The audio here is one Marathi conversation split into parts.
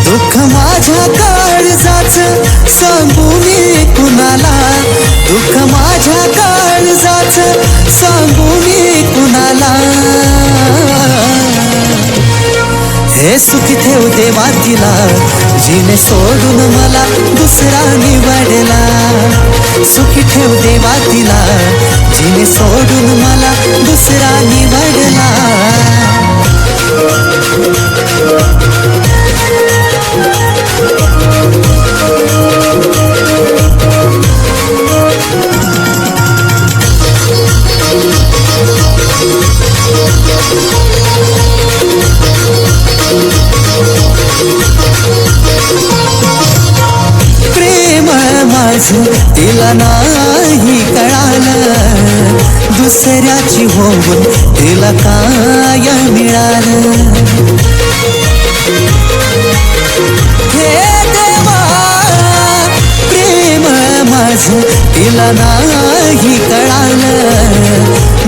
दुःख माझ्या काळजाचं सांगू मी कुणाला, दुःख माझ्या काळजाचं सांगू मी कुणाला. हे सुखी ठेव देवा तिला, जिने सोडून मला दुसरा निवडला. सुखी ठेव देवा तिला, जिने सोडून मला दुसरा निवडला. प्रेम माझं तिला नाही कळालं, दुसऱ्याची होऊन तिला काय मिळालं. हे देवा प्रेम माझं तिला नाही कळालं,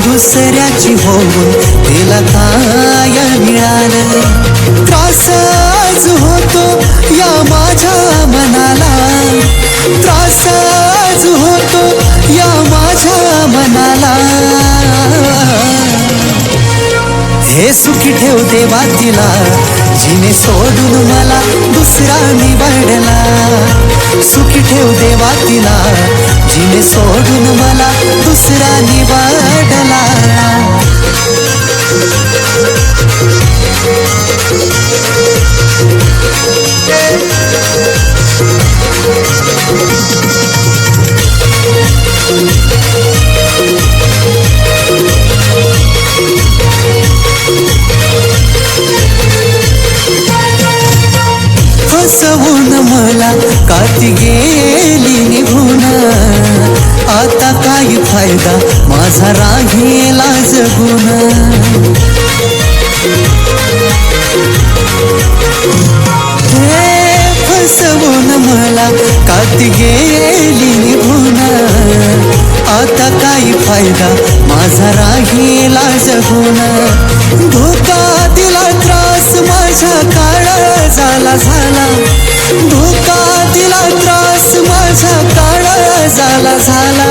दुसऱ्याची होऊन तिला काय मिळालं. त्रासच होतो या माझ्या मनाला, त्रासच होतो या माझ्या मनाला. हे सुखी ठेव देवा तिला, जिने सोडून मला दुसरा निवडला. सुखी ठेव देवा तिला, जिने सोडून मला दुसरा निवडला. फसवून मला काती गेली निघून, आता काही फायदा माझा राहिला जगून. हे फसवून मला काती गेली निघून, आता काही फायदा माझा राहिला जगून. धोका दिला त्रास माझ्या काळजाला झाला, धोका दिला त्रास माझ्या काळजाला झाला.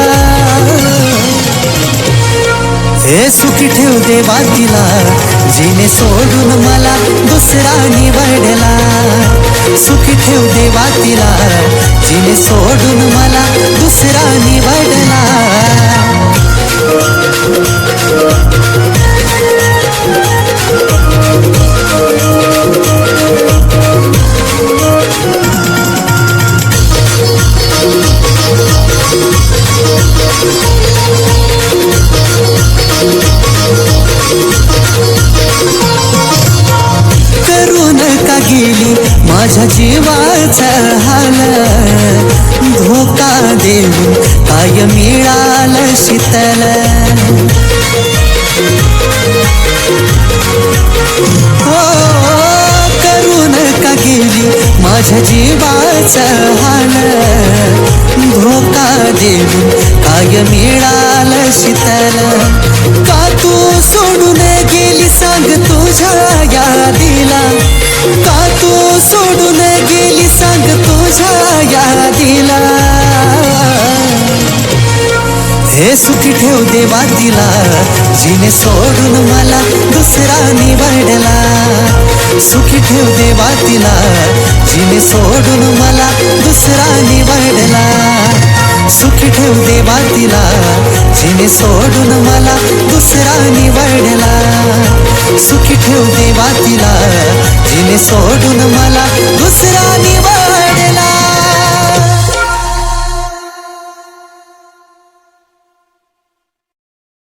हे सुखी ठेव देवा तिला, जिने सोडून मला दुसरा निवडला. सुखी ठेव देवा तिला, जिने सोडून मला दुसरा निवडला. करून का गेली माझ्या जीवाचा हाल, धोका देऊन काय मिळालं शीतल. हो करून का गेली माझ्या जीवाचा हाल, धोका देऊन काय मिळालं शीतल. का तू सोडून गेली सांग तुझ्या यादीला, का तू सोडून गेली सांग तुझ्या यादीला. हे सुखी ठेव देवा तिला, जिने सोडून मला दुसरा निवडला. सुखी ठेव देवा तिला, जिने सोडून मला दुसरा निवडला. सुखी ठेव देवा तिला, जिने सोडून मला दुसरा निवडला. सुखी ठेव देवा तिला, जिने सोडून मला दुसरा निवडला.